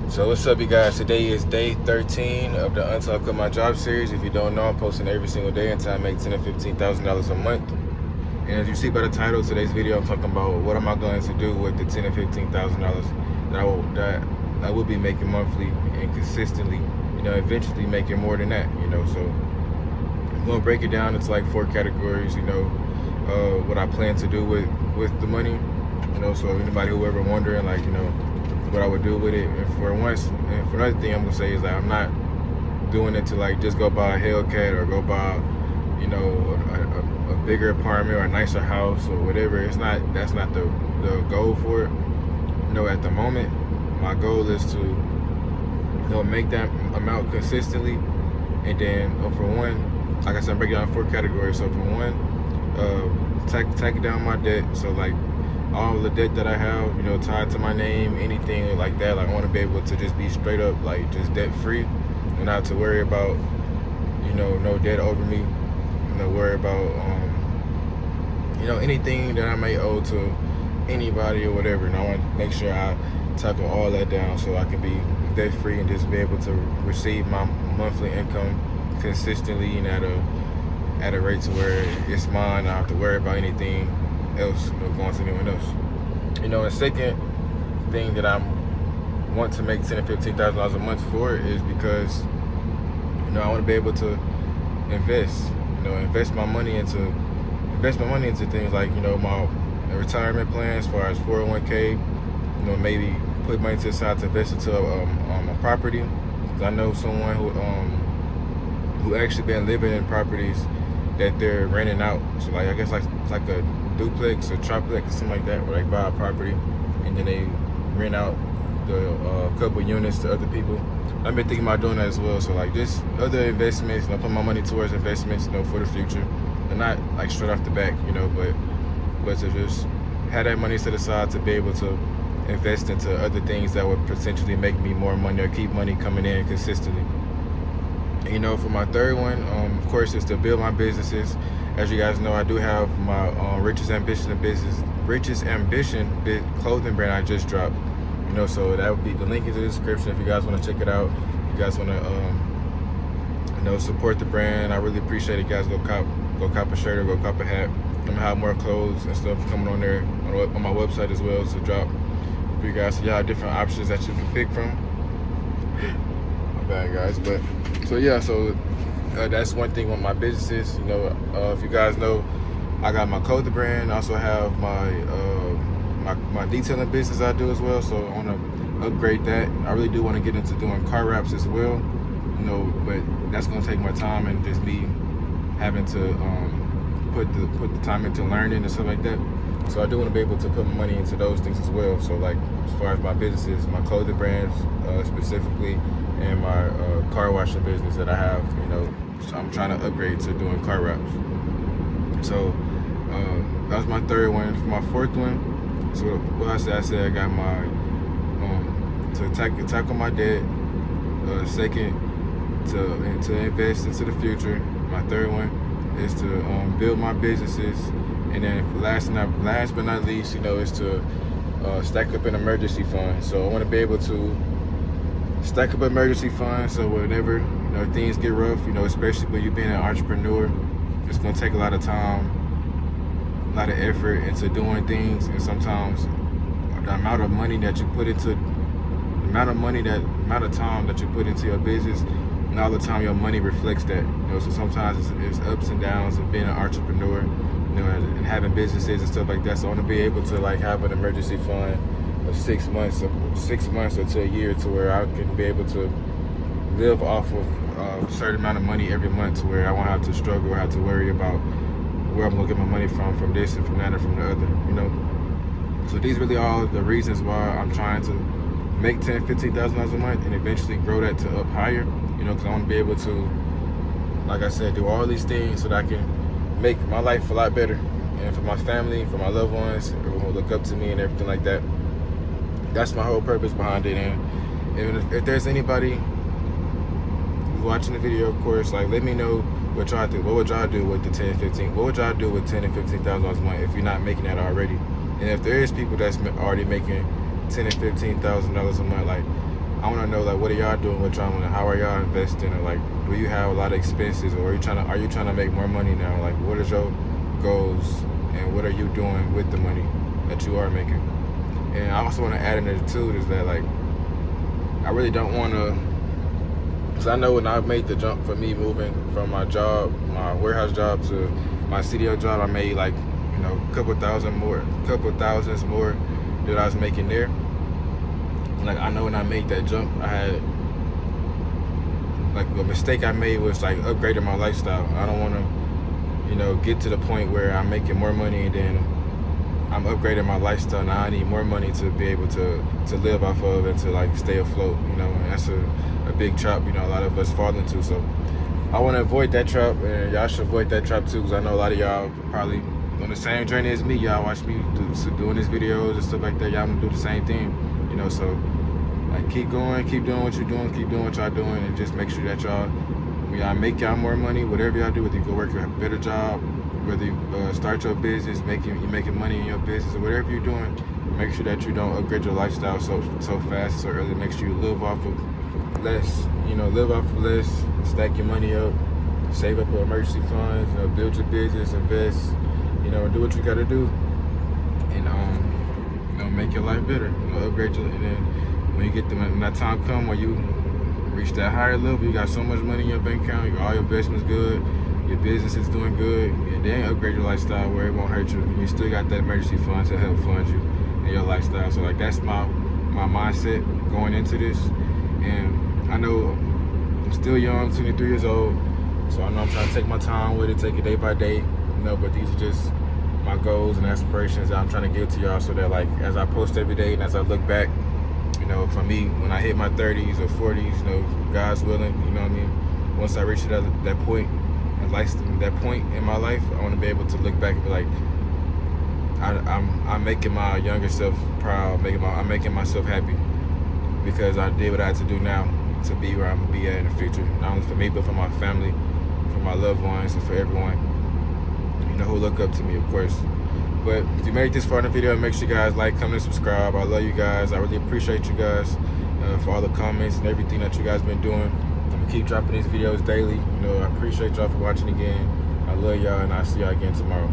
So what's up, you guys? Today is day 13 of the Until I Quit My Job series. If you don't know, I'm posting every single day until I make $10,000 to $15,000 a month. And as you see by the title of today's video, I'm talking about what am I going to do with the $10,000 to $15,000 that I will be making monthly and consistently. Eventually making more than that. So I'm gonna break it down into like 4 categories. What I plan to do with the money. So anybody who ever wondering, like, what I would do with it. And for another thing I'm gonna say is that I'm not doing it to like just go buy a Hellcat or go buy, a bigger apartment or a nicer house or whatever. That's not the goal for it. At the moment, my goal is to make that amount consistently, and then for one, like I said, I'm breaking down 4 categories. So for one, take down my debt. So like all the debt that I have, tied to my name, anything like that, like I want to be able to just be straight up, like just debt free, and not to worry about, no debt over me, worry about, anything that I may owe to anybody or whatever. And I want to make sure I tackle all that down so I can be debt free and just be able to receive my monthly income consistently and at a rate to where it's mine. I don't have to worry about anything else, going to anyone else. The second thing that I want to make $10,000 to $15,000 a month for is because, I want to be able to invest my money into things like, my retirement plan as far as 401k, maybe put money to the side to invest into a property. 'Cause I know someone who actually been living in properties that they're renting out. So like, I guess like a duplex or triplex or something like that, where they buy a property and then they rent out the couple units to other people. I've been thinking about doing that as well. So like just other investments, I put my money towards investments, for the future, and not like straight off the back, but to just have that money set aside to be able to invest into other things that would potentially make me more money or keep money coming in consistently. For my third one, of course, is to build my businesses. As you guys know, I do have my Richest Ambition clothing brand I just dropped. So that would be the link in the description if you guys want to check it out. If you guys want to, support the brand, I really appreciate it. Guys, go cop a shirt or go cop a hat. I'm gonna have more clothes and stuff coming on there on my website as well to drop for you guys. So y'all have different options that you can pick from. My bad, guys, but. So yeah, that's one thing with my businesses. If you guys know, I got my clothing brand. I also have my detailing business I do as well. So I want to upgrade that. I really do want to get into doing car wraps as well. But that's gonna take more time and just me having to put the time into learning and stuff like that. So I do want to be able to put my money into those things as well. So like as far as my businesses, my clothing brands specifically, and my car washing business that I have, so I'm trying to upgrade to doing car wraps. So that was my third one. For my fourth one, so what I said I got my to tackle my debt. Second, to invest into the future. My third one is to build my businesses, and then last but not least, is to stack up an emergency fund. So I want to be able to stack up an emergency fund, so whenever things get rough, especially when you're being an entrepreneur, it's going to take a lot of time, a lot of effort into doing things, and sometimes the amount of money that you put into, the amount of time that you put into your business, and all the time your money reflects that. So sometimes it's ups and downs of being an entrepreneur, and having businesses and stuff like that. So I want to be able to like have an emergency fund of 6 months or to a year, to where I can be able to live off of a certain amount of money every month, to where I won't have to struggle or have to worry about where I'm gonna get my money from this and from that and from the other. So these really are the reasons why I'm trying to make $10,000 to $15,000 a month and eventually grow that to up higher. Because I want to be able to, like I said, do all these things so that I can make my life a lot better, and for my family, for my loved ones, everyone will look up to me and everything like that. That's my whole purpose behind it. And if there's anybody who's watching the video, of course, like, let me know what y'all think. What would y'all do with the 10, 15? What would y'all do with $10,000 and $15,000 a month if you're not making that already? And if there is people that's already making $10,000 and $15,000 a month, like, I want to know, like, what are y'all doing with y'all money? How are y'all investing? Or like, do you have a lot of expenses, or are you trying to make more money now? Like, what is your goals, and what are you doing with the money that you are making? And I also want to add in there too is that, like, I really don't want to, because I know when I made the jump for me moving from my job, my warehouse job, to my CDO job, I made like, you know, a couple thousands more than I was making there. Like, I know when I made that jump, I had, like, the mistake I made was like upgrading my lifestyle. I don't want to, you know, get to the point where I'm making more money and then I'm upgrading my lifestyle. Now I need more money to be able to live off of and to like stay afloat, you know. And that's a big trap, you know, a lot of us fall into. So I want to avoid that trap, and y'all should avoid that trap too, because I know a lot of y'all probably on the same journey as me. Y'all watch me doing these videos and stuff like that. Y'all gonna do the same thing, you know. So like, keep going, keep doing what you're doing, keep doing what y'all doing, and just make sure that y'all make y'all more money, whatever y'all do, whether you go work a better job, whether you start your business, you're making money in your business, or whatever you're doing, make sure that you don't upgrade your lifestyle so fast, so early. Make sure you live off of less, you know, stack your money up, save up for emergency funds, you know, build your business, invest, you know, do what you gotta do, and you know, make your life better, you know, upgrade your, and then when you get when that time come where you reach that higher level, you got so much money in your bank account, you got all your investments good, your business is doing good, and then upgrade your lifestyle where it won't hurt you. You still got that emergency fund to help fund you in your lifestyle. So like, that's my mindset going into this. And I know I'm still young, 23 years old, so I know I'm trying to take my time with it, take it day by day, you know, but these are just my goals and aspirations that I'm trying to give to y'all, so that, like, as I post every day and as I look back, you know, for me, when I hit my 30s or 40s, you know, God's willing, you know what I mean, once I reach that point in my life, I want to be able to look back and be like, I'm making my younger self proud, I'm making myself happy, because I did what I had to do now to be where I'm gonna be at in the future, not only for me, but for my family, for my loved ones, and for everyone, you know, who look up to me, of course. But if you made this far in the video, make sure you guys like, comment, and subscribe. I love you guys. I really appreciate you guys for all the comments and everything that you guys been doing. I'm gonna keep dropping these videos daily. You know, I appreciate y'all for watching again. I love y'all, and I'll see y'all again tomorrow.